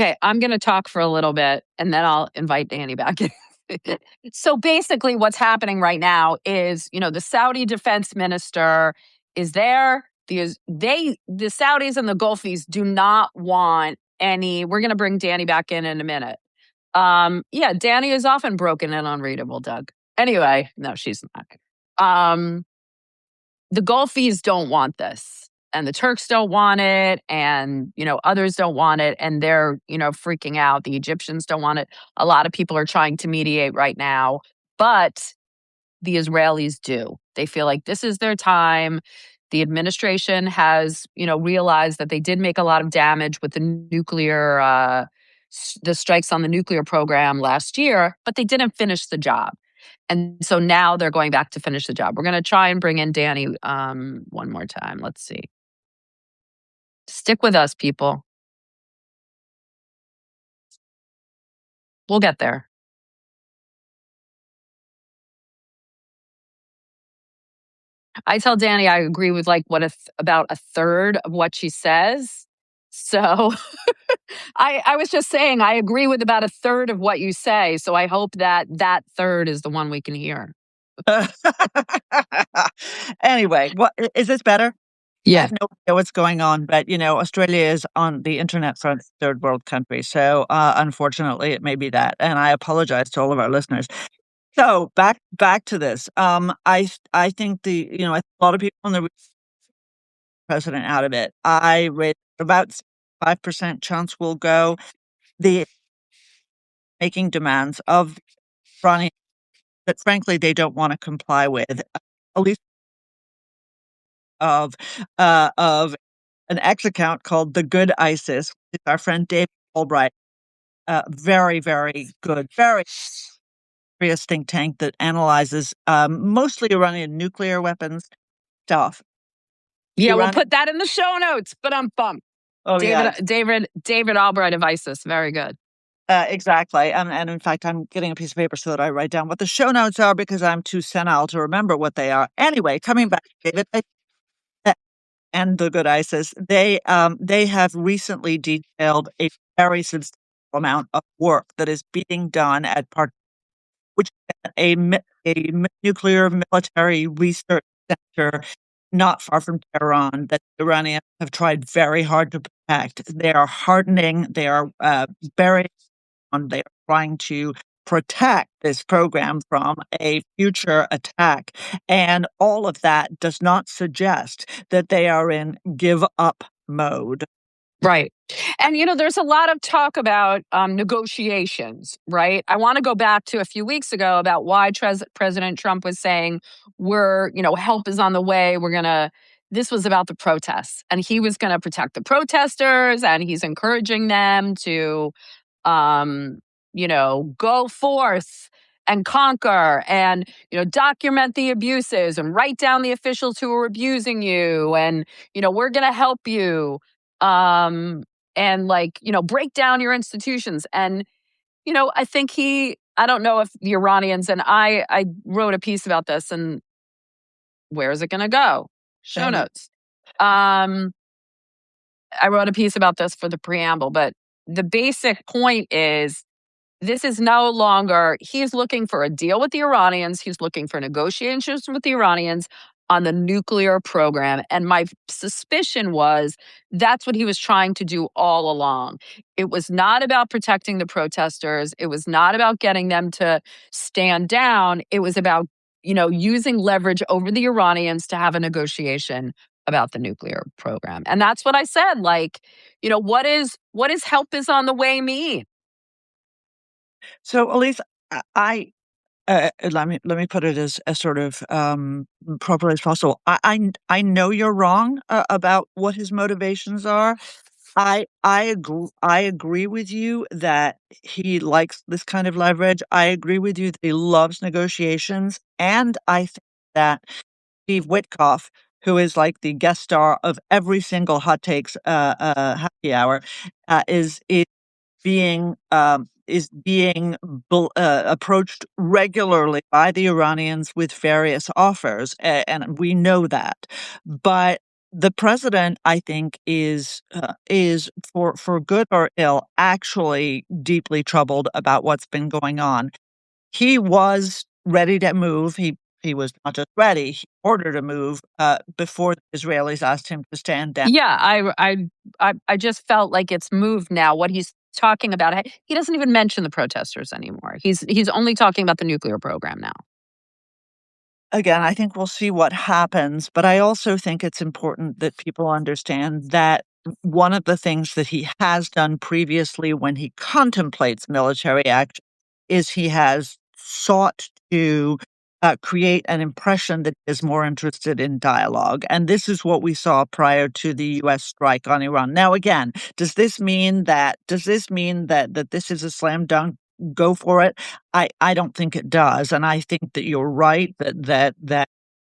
Okay, I'm going to talk for a little bit and then I'll invite Dany back in. So basically, what's happening right now is, the Saudi defense minister is there. The Saudis and the Gulfies do not want any. We're going to bring Dany back in a minute. Yeah, Dany is often broken and unreadable, Doug. Anyway, no, she's not. The Gulfies don't want this, and the Turks don't want it, and others don't want it, and they're freaking out. The Egyptians don't want it. A lot of people are trying to mediate right now, but the Israelis do. They feel like this is their time. The administration has realized that they did make a lot of damage with the nuclear the strikes on the nuclear program last year, but they didn't finish the job. And so now they're going back to finish the job. We're going to try and bring in Dany one more time. Let's see. Stick with us, people. We'll get there. I tell Dany I agree with about a third of what she says. So I was just saying I agree with about a third of what you say. So I hope that third is the one we can hear. Anyway, is this better? Yeah. I have no idea what's going on, but Australia is on the internet front, third world country. So unfortunately, it may be that, and I apologize to all of our listeners. So back to this. I think a lot of people in the president out of it. I rate about 5% chance will go. The making demands of Ronnie that frankly they don't want to comply with, at least of an X account called The Good ISIS. It's our friend David Albright. Very, very good, very serious think tank that analyzes mostly Iranian nuclear weapons stuff. Yeah, we'll put that in the show notes, but I'm bummed. Oh, David Albright of ISIS. Very good. Exactly. And in fact, I'm getting a piece of paper so that I write down what the show notes are because I'm too senile to remember what they are. Anyway, coming back to David and The Good ISIS, they have recently detailed a very substantial amount of work that is being done at which is a nuclear military research center not far from Tehran that the Iranians have tried very hard to protect. They are hardening. They are burying. They are trying to protect this program from a future attack. And all of that does not suggest that they are in give up mode. Right. And, there's a lot of talk about negotiations, right? I want to go back to a few weeks ago about why President Trump was saying help is on the way. This was about the protests, and he was going to protect the protesters, and he's encouraging them to, go forth and conquer and, document the abuses and write down the officials who are abusing you. And, we're going to help you. And break down your institutions. And, I think I don't know if the Iranians, and I wrote a piece about this, and where is it going to go? Show notes. I wrote a piece about this for the preamble, but the basic point is this is no longer, he's looking for a deal with the Iranians. He's looking for negotiations with the Iranians on the nuclear program. And my suspicion was that's what he was trying to do all along. It was not about protecting the protesters. It was not about getting them to stand down. It was about, using leverage over the Iranians to have a negotiation about the nuclear program. And that's what I said. What is help is on the way mean? So, Elise, let me put it as sort of properly as possible. I know you're wrong about what his motivations are. I agree with you that he likes this kind of leverage. I agree with you that he loves negotiations, and I think that Steve Witkoff, who is like the guest star of every single Hot Takes happy hour, is being approached regularly by the Iranians with various offers, and we know that. But The president, I think, is for good or ill, actually deeply troubled about what's been going on. He was ready to move. He was not just ready; he ordered a move before the Israelis asked him to stand down. Yeah, I just felt like it's moved now. What he's talking about, he doesn't even mention the protesters anymore. He's only talking about the nuclear program now. Again, I think we'll see what happens, but I also think it's important that people understand that one of the things that he has done previously when he contemplates military action is he has sought to create an impression that he is more interested in dialogue. And this is what we saw prior to the US strike on Iran. Now, again, does this mean that this is a slam dunk? Go for it. I don't think it does, and I think that you're right that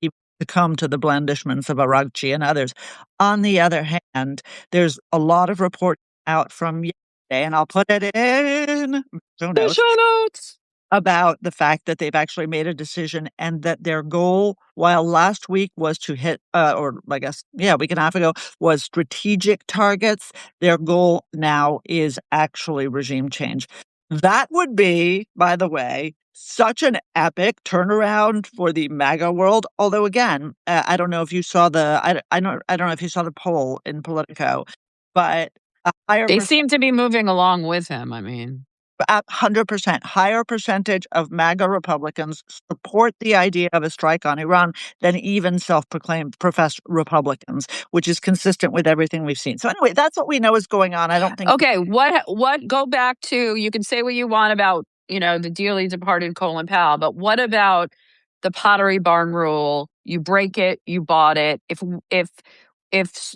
he succumbed to the blandishments of Aragchi and others. On the other hand, there's a lot of report out from yesterday, and I'll put it in show The notes, show notes. about the fact that they've actually made a decision and that their goal, while last week was to hit, or I guess, yeah, a week and a half ago, was strategic targets, their goal now is actually regime change. That would be, by the way, such an epic turnaround for the MAGA world. Although, again, I don't know if you saw I don't know if you saw the poll in Politico, but a higher They seem to be moving along with him. I mean, 100% higher percentage of MAGA Republicans support the idea of a strike on Iran than even self-proclaimed professed Republicans, which is consistent with everything we've seen. So anyway, that's what we know is going on. I don't think okay, what go back to, you can say what you want about, the dearly departed Colin Powell, but what about the Pottery Barn rule? You break it, you bought it. If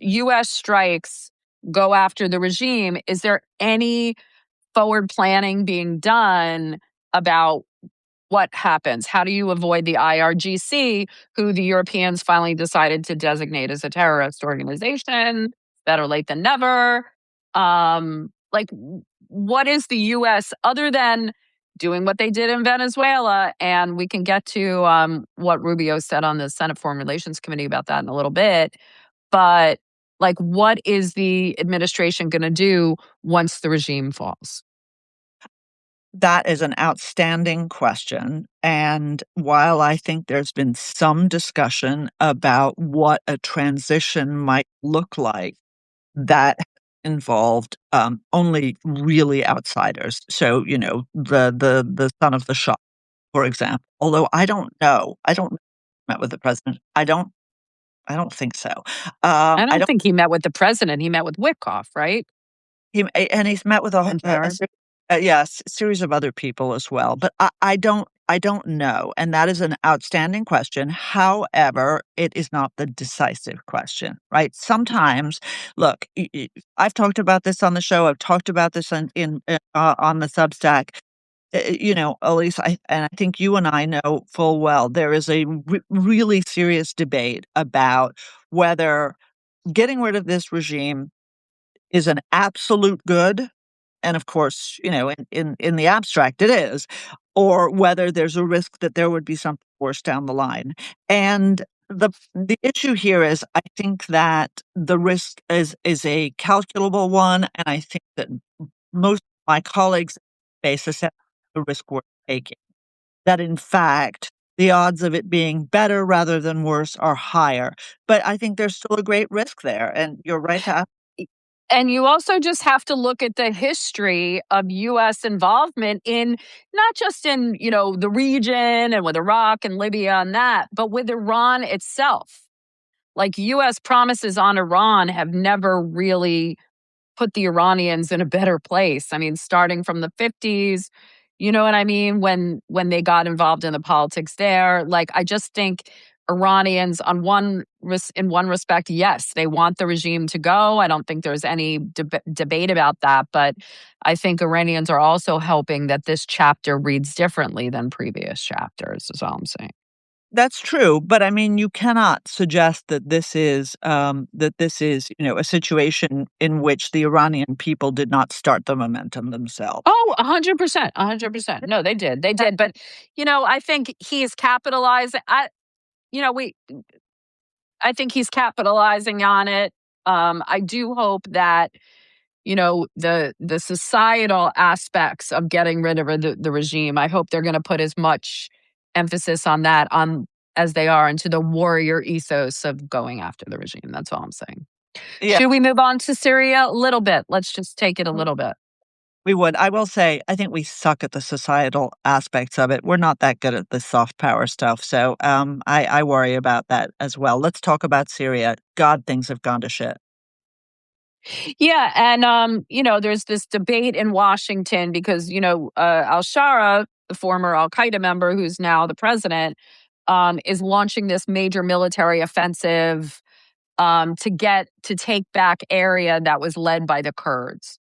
US strikes go after the regime, is there any forward planning being done about what happens? How do you avoid the IRGC, who the Europeans finally decided to designate as a terrorist organization? Better late than never. What is the U.S. other than doing what they did in Venezuela? And we can get to what Rubio said on the Senate Foreign Relations Committee about that in a little bit. But what is the administration going to do once the regime falls? that is an outstanding question. And while I think there's been some discussion about what a transition might look like, that involved only really outsiders. So, the son of the Shah, for example. Although I don't met with the president. I don't think so. I I don't don't. think he met with the president. He met with Witkoff, right? And he's met with And Barrett. series of other people as well. But I don't know, and that is an outstanding question. However, it is not the decisive question, right? Sometimes, look, I've talked about this on the show. I've talked about this on the Substack. Elise, I think you and I know full well there is a really serious debate about whether getting rid of this regime is an absolute good, and of course, in the abstract it is, or whether there's a risk that there would be something worse down the line. And the issue here is I think that the risk is a calculable one, and I think that most of my colleagues face the risk we're taking. That in fact the odds of it being better rather than worse are higher. But I think there's still a great risk there. And you're right to ask. And you also just have to look at the history of U.S. involvement in not just in, the region and with Iraq and Libya and that, but with Iran itself. U.S. promises on Iran have never really put the Iranians in a better place. I mean, starting from the 50s, you know what I mean? When they got involved in the politics there, I just think Iranians in one respect, yes, they want the regime to go. I don't think there's any debate about that, but I think Iranians are also hoping that this chapter reads differently than previous chapters, is all I'm saying. That's true, but I mean, you cannot suggest that this is a situation in which the Iranian people did not start the momentum themselves. Oh, 100%, 100%. No, they did. They did. But, I think he's capitalized. We I think he's capitalizing on it. I do hope that the societal aspects of getting rid of the regime. I hope they're going to put as much emphasis on that on as they are into the warrior ethos of going after the regime. That's all I'm saying. Yeah. Should we move on to Syria a little bit? Let's just take it a little bit. We would. I will say, I think we suck at the societal aspects of it. We're not that good at the soft power stuff. So I worry about that as well. Let's talk about Syria. God, things have gone to shit. Yeah, and there's this debate in Washington because al-Shara, the former Al Qaeda member who's now the president, is launching this major military offensive to take back area that was led by the Kurds.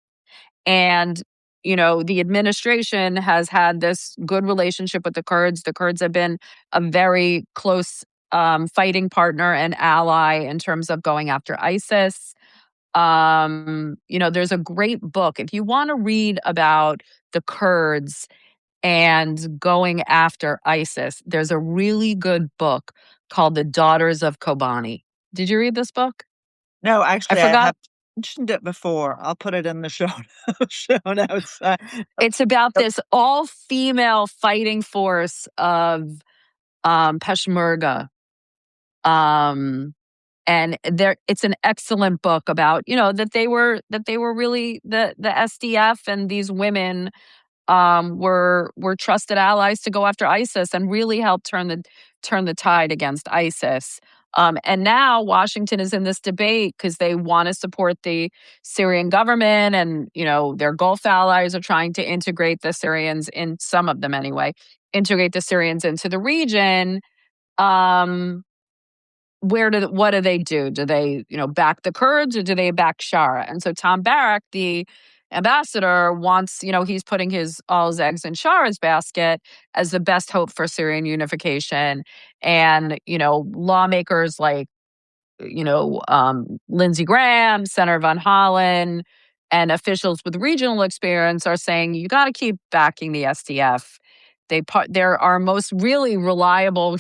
And the administration has had this good relationship with the Kurds. The Kurds have been a very close fighting partner and ally in terms of going after ISIS. There's a great book. If you want to read about the Kurds and going after ISIS, there's a really good book called The Daughters of Kobani. Did you read this book? No, I actually, I forgot. have mentioned it before. I'll put it in the show show notes. It's about this all female fighting force of Peshmerga. Um, and it's an excellent book about that they were really the SDF, and these women were trusted allies to go after ISIS and really help turn the tide against ISIS. And now Washington is in this debate because they want to support the Syrian government, and their Gulf allies are trying to integrate the Syrians, in some of them anyway, integrate the Syrians into the region. Um, what do they do? Do they, back the Kurds, or do they back Shara? And so Tom Barrack, the ambassador, wants, he's putting all his eggs in Shara's basket as the best hope for Syrian unification. And, lawmakers like Lindsey Graham, Senator Van Hollen, and officials with regional experience are saying you got to keep backing the SDF. They're our most really reliable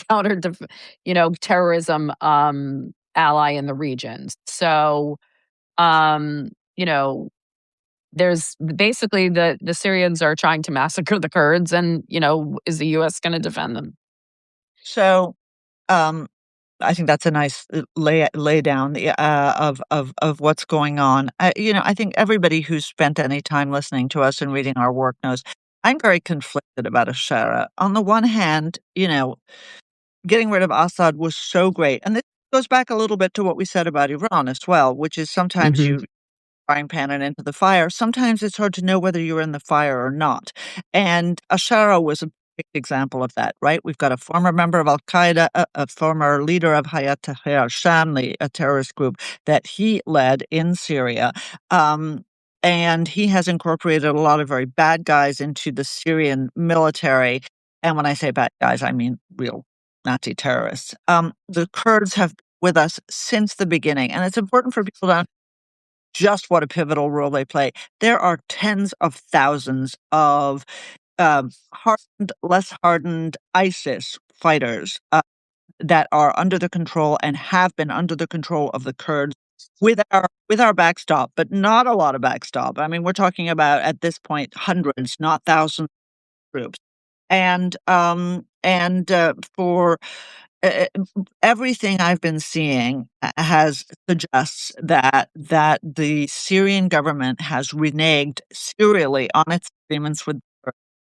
terrorism ally in the region. So, um, you know, there's basically the Syrians are trying to massacre the Kurds, and is the U.S. going to defend them? So, um, I think that's a nice lay down of what's going on. I think everybody who's spent any time listening to us and reading our work knows I'm very conflicted about Ashara. On the one hand, getting rid of Assad was so great, and this goes back a little bit to what we said about Iran as well, which is sometimes Hmm. you frying pan and into the fire. Sometimes it's hard to know whether you're in the fire or not. And Ashara was a big example of that, right? We've got a former member of Al Qaeda, a former leader of Hayat Tahrir al-Sham, a terrorist group that he led in Syria. Um, and he has incorporated a lot of very bad guys into the Syrian military. And when I say bad guys, I mean real Nazi terrorists. The Kurds have been with us since the beginning. And it's important for people to just what a pivotal role they play. There are tens of thousands of hardened, less hardened ISIS fighters that are under the control and have been under the control of the Kurds with our backstop, but not a lot of backstop. I mean, we're talking about at this point hundreds, not thousands of troops. And for uh, everything I've been seeing has suggests that the Syrian government has reneged serially on its agreements with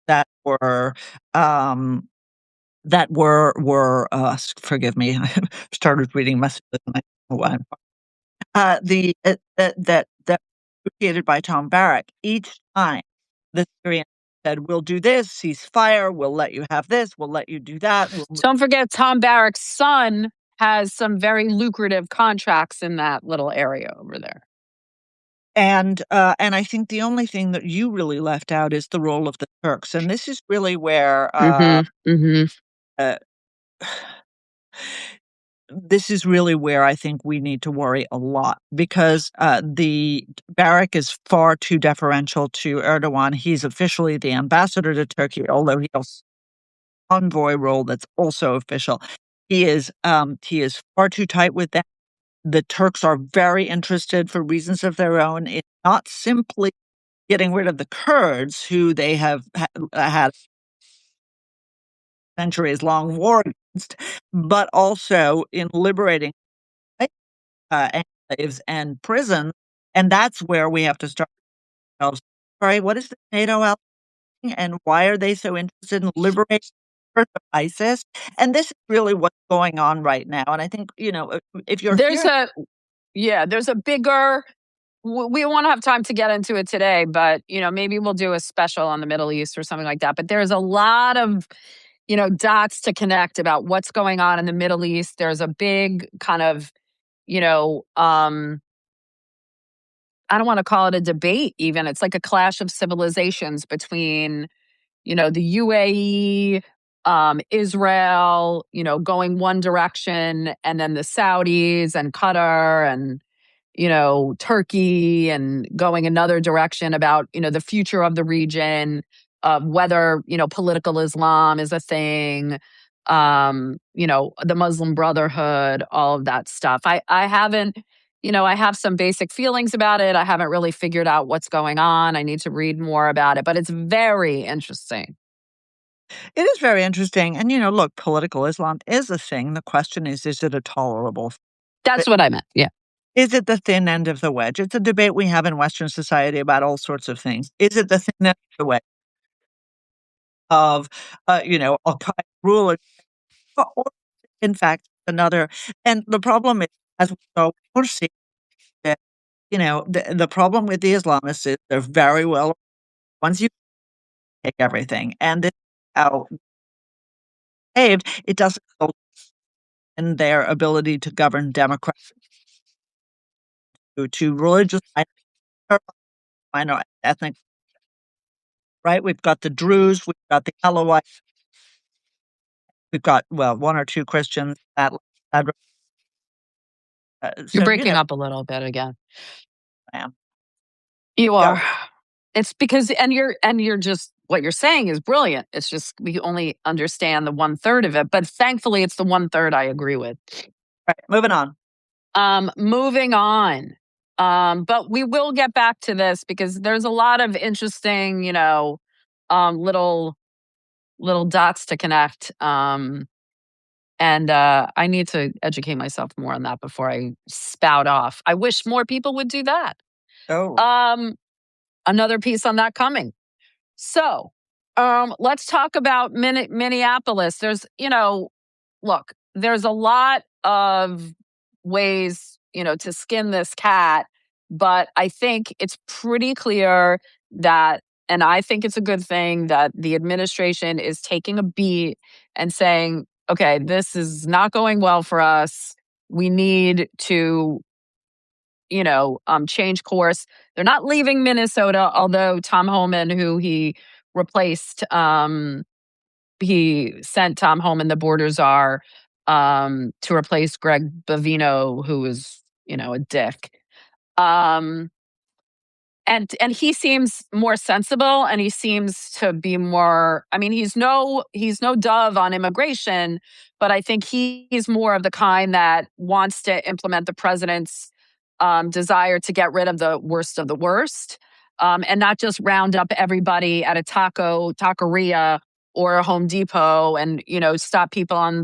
that were um, forgive me, I started reading messages and I don't know why. The that created by Tom Barrack. Each time the Syrians said, "We'll do this, ceasefire. We'll let you have this. We'll let you do that." Don't forget, Tom Barrack's son has some very lucrative contracts in that little area over there. And I think the only thing that you really left out is the role of the Turks, and this is really where Hmm. Hmm. uh, this is really where I think we need to worry a lot because the Barak is far too deferential to Erdogan. He's officially the ambassador to Turkey, although he has an envoy role that's also official. he is far too tight with them. The Turks are very interested for reasons of their own. It's not simply getting rid of the Kurds, who they have had centuries long war against, but also in liberating enclaves and prisons. And that's where we have to start ourselves. Sorry, what is the NATO outthing, and why are they so interested in liberating ISIS? And this is really what's going on right now. And I think, if you're There's hearing, a there's a bigger we won't have time to get into it today, but maybe we'll do a special on the Middle East or something like that. But there's a lot of dots to connect about what's going on in the Middle East. There's a big kind of you know um I don't want to call it a debate even. It's like a clash of civilizations between the UAE, Israel, going one direction, and then the Saudis and Qatar and Turkey and going another direction about, the future of the region, of whether, political Islam is a thing, the Muslim Brotherhood, all of that stuff. I haven't, I have some basic feelings about it. I haven't really figured out what's going on. I need to read more about it, but it's very interesting. it is very interesting. And, look, political Islam is a thing. The question is it a tolerable? That's what I meant. Yeah. Is it the thin end of the wedge? It's a debate we have in Western society about all sorts of things. Is it the thin end of the wedge of, Al Qaeda rule, or in fact, another? And the problem is, as we saw, we're seeing that, the problem with the Islamists is they're very well, once you take everything, and this is how saved, it doesn't go in their ability to govern democratically, to religious minor ethnic, right? We've got the Druze, we've got the Alawites, we've got, well, one or two Christians. That You're so, breaking up a little bit again. I am. You Go. are. It's because and you're just what you're saying is brilliant. It's just we only understand the one third of it, but thankfully it's the one third I agree with. Right, moving on. Moving on. But we will get back to this because there's a lot of interesting, little dots to connect. And I need to educate myself more on that before I spout off. I wish more people would do that. Oh, Um, Another piece on that coming. So, let's talk about Minneapolis. There's, look, there's a lot of ways, to skin this cat, but I think it's pretty clear that, and I think it's a good thing that the administration is taking a beat and saying, okay, this is not going well for us. We need to change course. They're not leaving Minnesota, although Tom Homan, who he replaced, he sent Tom Homan, the border czar, to replace Greg Bavino, who was, a dick. Um, and he seems more sensible, and he seems to be more, I mean, he's no dove on immigration, but I think he's more of the kind that wants to implement the president's desire to get rid of the worst of the worst, and not just round up everybody at a taqueria or a Home Depot and stop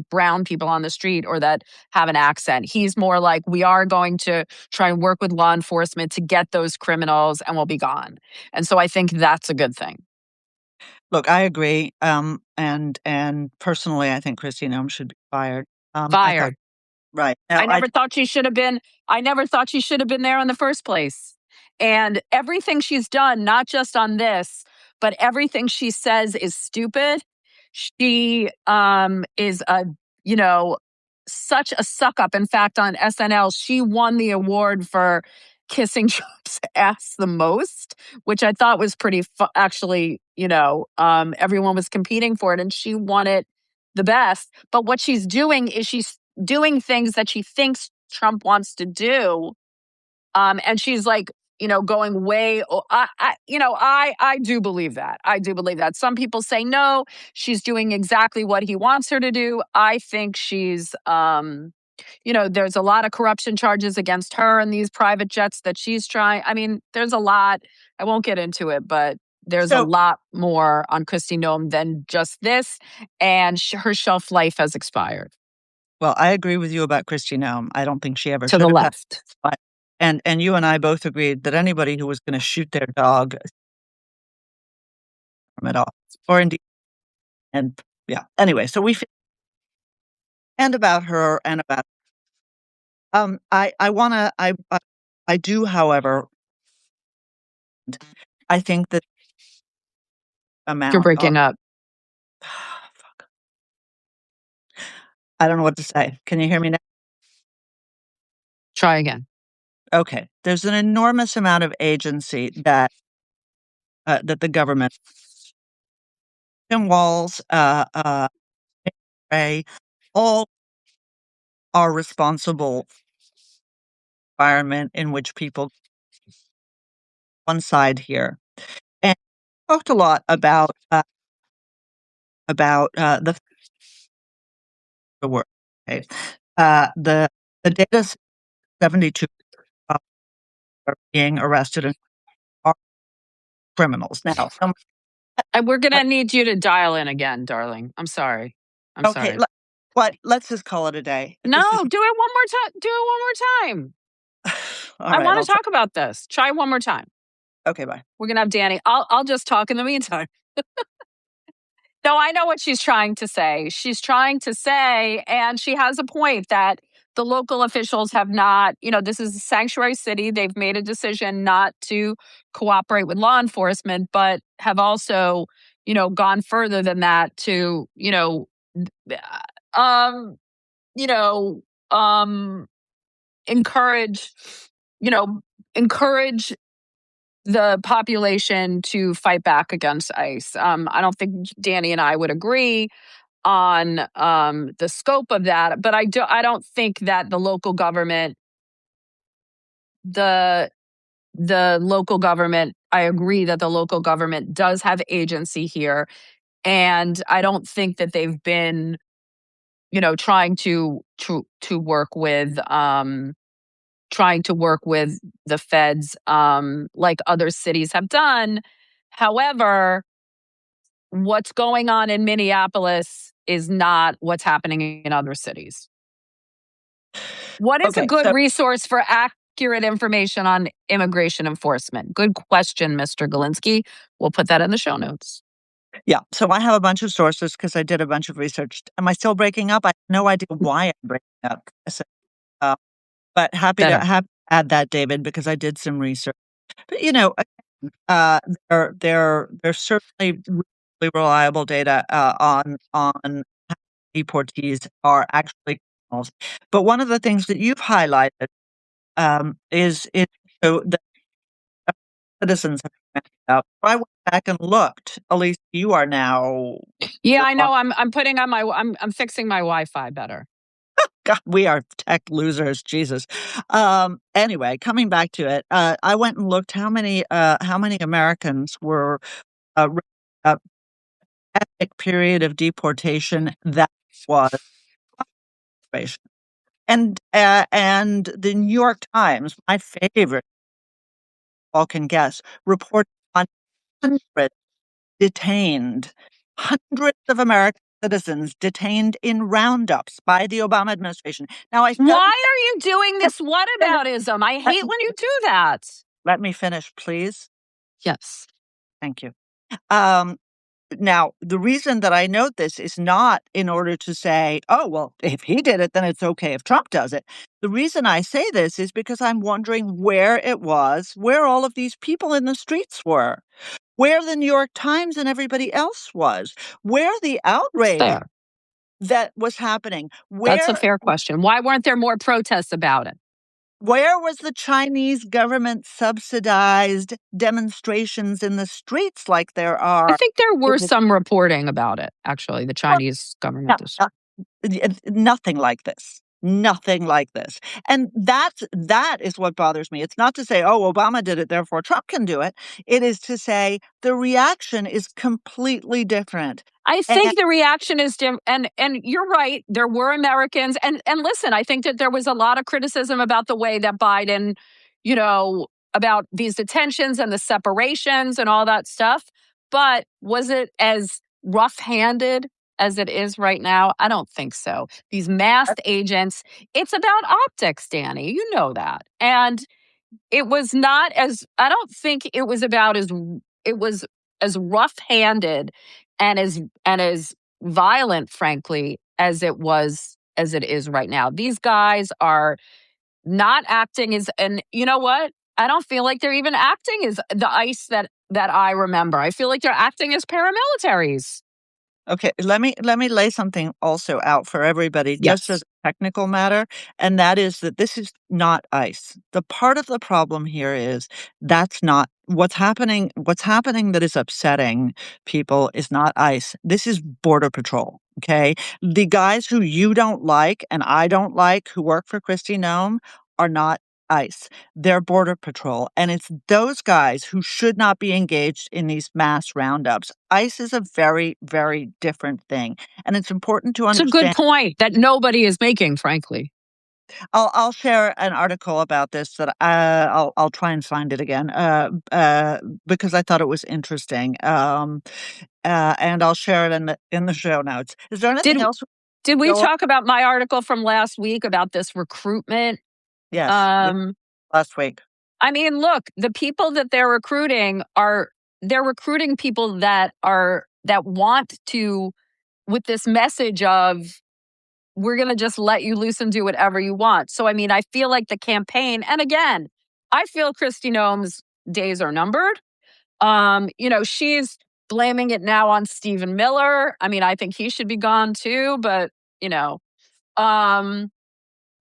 brown people on the street or that have an accent. He's more like, we are going to try and work with law enforcement to get those criminals and we'll be gone. And so I think that's a good thing. look, I agree. And personally, I think Christine Elm should be fired. I thought, Fired. right now, I never thought she should have been. I never thought she should have been there in the first place. And everything she's done, not just on this, but everything she says is stupid. She is you know, such a suck up. In fact, on SNL, she won the award for kissing Trump's ass the most, which I thought was pretty actually, everyone was competing for it and she won it the best. But what she's doing is she's doing things that she thinks Trump wants to do. And she's like going way. I do believe that. I do believe that. Some people say no, she's doing exactly what he wants her to do. I think she's, there's a lot of corruption charges against her and these private jets that she's trying. I mean, there's a lot. I won't get into it, but there's a So, lot more on Kristi Noem than just this, and her shelf life has expired. well, I agree with you about Kristi Noem. I don't think she ever To should the have had. left. But and you and I both agreed that anybody who was going to shoot their dog from it off, or indeed, and yeah. Anyway, so we and about her and about I want to I do, however, I think that You're amount of breaking up. fuck, I don't know what to say. Can you hear me now? Try again. Okay, there's an enormous amount of agency that the government, Tim Walls, Ray, all are responsible for the environment in which people one side here. And talked a lot about the work. Okay, the data 72 are being arrested and are criminals now. And we're going Uh, to need you to dial in again, darling. I'm sorry. I'm okay, sorry. what? Let's just call it a day. No, This is do it one more time. Do it one more time. all I right. want I'll to try. talk about this. Try one more time. Okay, bye. We're gonna have Dany. I'll just talk in the meantime. No, I know what she's trying to say. She's trying to say, and she has a point that the local officials have not, this is a sanctuary city. They've made a decision not to cooperate with law enforcement, but have also, gone further than that to, um, you know, encourage, you know, encourage the population to fight back against ICE. I don't think Dany and I would agree on the scope of that, but I don't think that the the local government. I agree that the local government does have agency here, and I don't think that they've been trying to work with the feds like other cities have done. However, what's going on in Minneapolis is not what's happening in other cities. What is a Okay, good so resource for accurate information on immigration enforcement? Good question, Mr. Galinsky. We'll put that in the show notes. yeah, so I have a bunch of sources because I did a bunch of research. Am I still breaking up? I have no idea why I'm breaking up. So, uh, but happy to Better. have add that, David, because I did some research. But there's certainly really reliable data on how deportees are actually criminals. But one of the things that you've highlighted is so the citizens have been out. I went back and looked. Elise, you are now Yeah, you're I on. know. I'm putting on my. I'm fixing my Wi-Fi better. God, we are tech losers, Jesus. Anyway, coming back to it, I went and looked how many Americans were uh, epic period of deportation that was immigration. And the New York Times, my favorite, all can guess, reported on hundreds detained, hundreds of American citizens detained in roundups by the Obama administration. Now, I Why studied. are you doing this whataboutism? I Let, hate when you do that. let me finish, please. Yes. Thank you. Um, Now, the reason that I note this is not in order to say, oh, well, if he did it, then it's okay if Trump does it. The reason I say this is because I'm wondering where it was, where all of these people in the streets were, where the New York Times and everybody else was, where the It's outrage fair. that was happening, That's a fair question. Why weren't there more protests about it? where was the Chinese government subsidized demonstrations in the streets like there I are? think there were some reporting about it, actually, the Chinese No, government. nothing like this. Nothing like this. And that is what bothers me. It's not to say, oh, Obama did it, therefore Trump can do it. It is to say the reaction is completely different. I And think the reaction is and you're right. There were Americans, and listen, I think that there was a lot of criticism about the way that Biden, you know, about these detentions and the separations and all that stuff. But was it as rough-handed as it is right now? I don't think so. These masked agents, it's about optics, Danny. You know that. And it was not as I don't think it was about as it was as rough-handed and as violent, frankly, as it is right now. These guys are not acting as, and you know what? I don't feel like they're even acting as the ICE that I remember. I feel like they're acting as paramilitaries. okay, let me lay something also out for everybody, just as Yes. a technical matter, and that is that this is not ICE. The part of the problem here is that's not what's happening. What's happening that is upsetting people is not ICE. This is Border Patrol. Okay, the guys who you don't like and I don't like who work for Kristi Noem are not ICE. They're Border Patrol, and it's those guys who should not be engaged in these mass roundups. ICE is a very, very different thing, and it's important to It's a good understand. point that nobody is making, frankly. I'll share an article about this that I'll try and find it again, because I thought it was interesting, and I'll share it in the show notes. Is there Did anything else we did we go on? talk about my article from last week about this recruitment? Yes, we Um, last week. I mean, look, the people that they're recruiting people that want to, with this message of we're going to just let you loose and do whatever you want. So I mean, I feel like the campaign, and again, I feel Kristi Noem's days are numbered. She's blaming it now on Stephen Miller. I mean, I think he should be gone too, but you know, um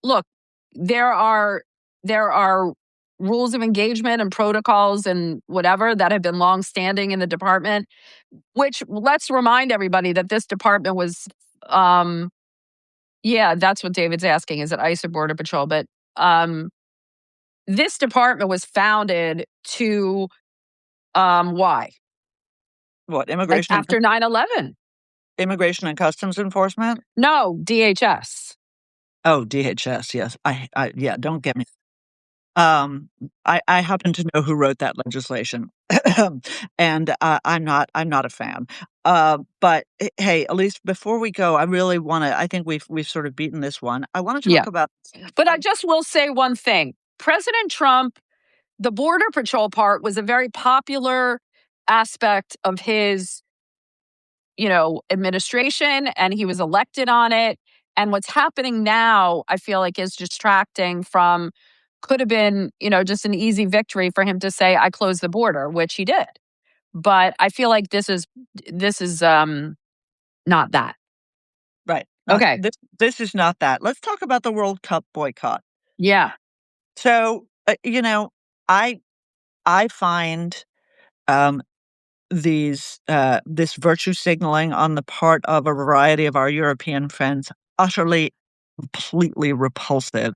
look, there are rules of engagement and protocols and whatever that have been long standing in the department, which let's remind everybody that this department was yeah, that's what David's asking, is it ICE or Border Patrol? But um this department was founded to why? What, Like after 9/11. Immigration and Customs Enforcement? No, DHS. Oh, DHS, yes. I yeah, don't get me. Um, I happen to know who wrote that legislation, and, I'm not a fan. But, hey, at least before we go, I really wanna I think we've sort of beaten this one. I wanna Yeah. talk about But I just will say one thing. President Trump, the Border Patrol part was a very popular aspect of his, administration, and he was elected on it. And what's happening now, I feel like, is distracting from could have been, just an easy victory for him to say, I closed the border, which he did. But I feel like this is not that. right, not Okay. this is not that. Let's talk about the World Cup boycott. Yeah. So, I I find, um, this virtue signaling on the part of a variety of our European friends utterly, completely repulsive.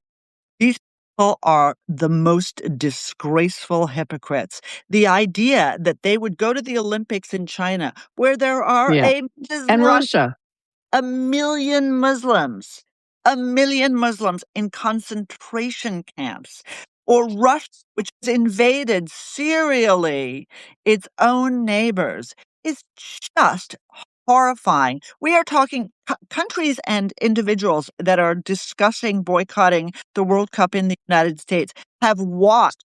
These people are the most disgraceful hypocrites. The idea that they would go to the Olympics in China, where there are Yeah. And Russia. a million Muslims, a million Muslims in concentration camps, or Russia, which has invaded serially its own neighbors, is just horrifying. We are talking countries and individuals that are discussing boycotting the World Cup in the United States have watched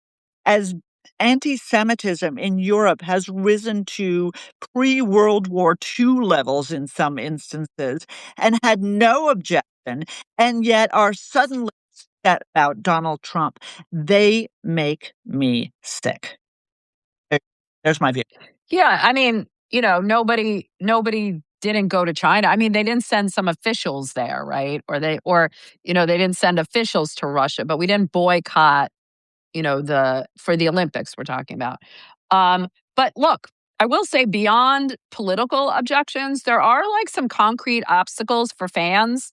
as anti-Semitism in Europe has risen to pre-World War II levels in some instances and had no objection, and yet are suddenly upset about Donald Trump. They make me sick. There- There's my view. Yeah, I mean, nobody didn't go to China. I mean, they didn't send some officials there, right? Or they didn't send officials to Russia, but we didn't boycott, the for the Olympics we're talking about. But look, I will say beyond political objections, there are like some concrete obstacles for fans.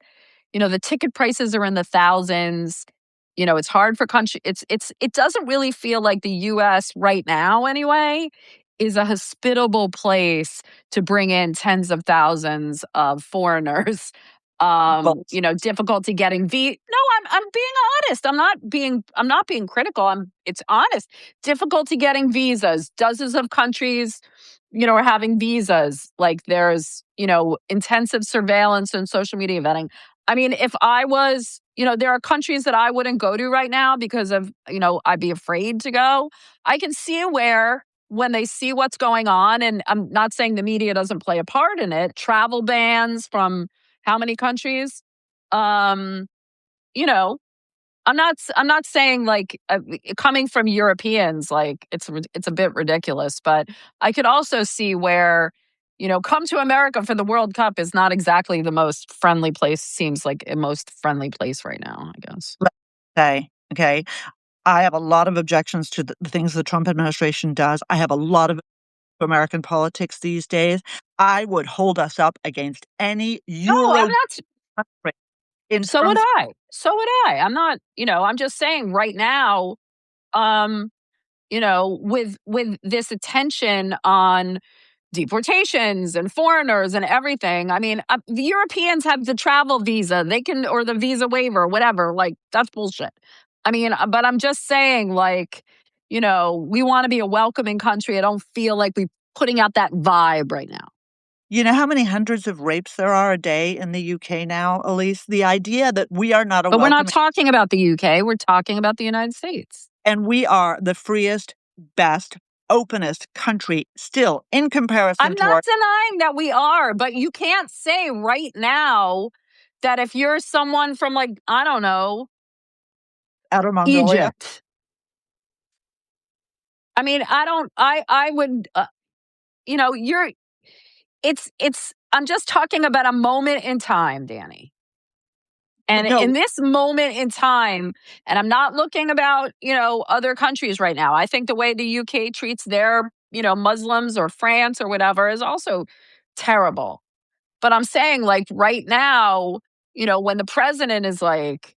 the ticket prices are in the thousands. It's hard for country. It doesn't really feel like the U.S. right now, anyway, is a hospitable place to bring in tens of thousands of foreigners. Well, Difficulty getting No, I'm being honest. I'm not being critical. It's honest. Difficulty getting visas. Dozens of countries, are having visas. Like there's, intensive surveillance and social media vetting. I mean, if I was, there are countries that I wouldn't go to right now because of, I'd be afraid to go. I can see where when they see what's going on, and I'm not saying the media doesn't play a part in it, travel bans from how many countries? Um, you know, I'm not saying like coming from Europeans, like it's a bit ridiculous, but I could also see where come to America for the World Cup is not exactly the most friendly place. Seems like a most friendly place right now, I guess. okay. I have a lot of objections to the things the Trump administration does. I have a lot of American politics these days. I would hold us up against any No, I'm Euro not. country in So would terms I. So would I. I'm not. I'm just saying right now. Um, with this attention on deportations and foreigners and everything. I mean, the Europeans have the travel visa. They can, or the visa waiver, whatever. Like, that's bullshit. I mean, but I'm just saying, like, we want to be a welcoming country. I don't feel like we're putting out that vibe right now. you know how many hundreds of rapes there are a day in the UK now, Elise? The idea that we are not a But we're not welcoming talking about the UK. We're talking about the United States. and we are the freest, best, openest country still in comparison I'm to not our denying that we are, but you can't say right now that if you're someone from, like, I don't know, outer Mongolia. Egypt. I mean, I would, you're, I'm just talking about a moment in time, Dany. And No, in this moment in time, and I'm not looking about, other countries right now. I think the way the UK treats their, Muslims or France or whatever is also terrible. But I'm saying, like, right now, when the president is like,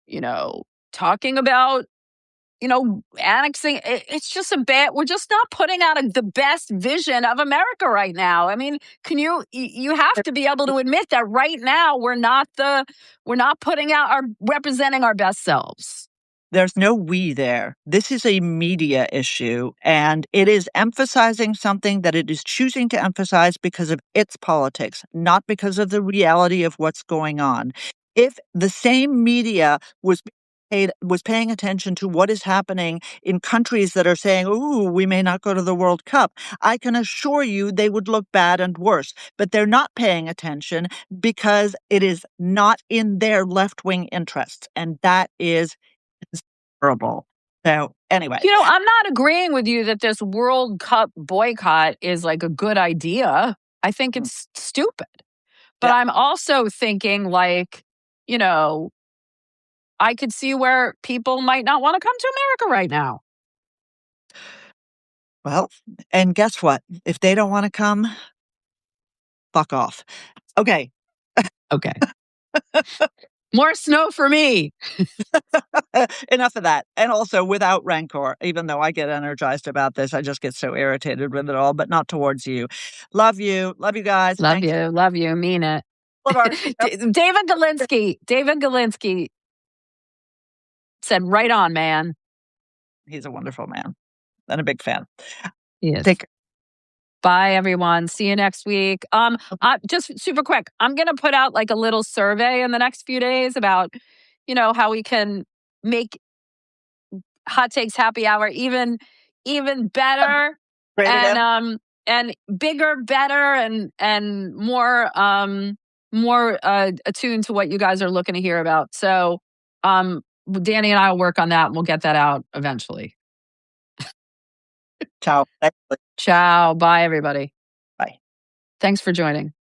you know, talking about, annexing, it's just we're just not putting out the best vision of America right now. I mean, you have to be able to admit that right now we're not putting out representing our best selves. there's no we there. This is a media issue, and it is emphasizing something that it is choosing to emphasize because of its politics, not because of the reality of what's going on. If the same media was paying attention to what is happening in countries that are saying, "Ooh, we may not go to the World Cup," I can assure you they would look bad and worse. But they're not paying attention because it is not in their left-wing interests, and that is terrible. So, anyway, I'm not agreeing with you that this World Cup boycott is like a good idea. I think mm, it's stupid. But yeah, I'm also thinking, like, you know, I could see where people might not want to come to America right now. well, and guess what? If they don't wanna come, fuck off. Okay, Okay. More snow for me. enough of that, and also without rancor, even though I get energized about this, I just get so irritated with it all, but not towards you. Love you. Love you guys. Love Thanks for you. Love you. Mean it. all of our David Galinsky said, right on, man. he's a wonderful man and a big fan. Yes. Take Bye, everyone. See you next week. Just super quick. I'm going to put out like a little survey in the next few days about, how we can make Hot Takes Happy Hour even better, great and again. bigger, better, and more attuned to what you guys are looking to hear about. So Dany and I will work on that, and we'll get that out eventually. Ciao. Ciao. Bye, everybody. Bye. Thanks for joining.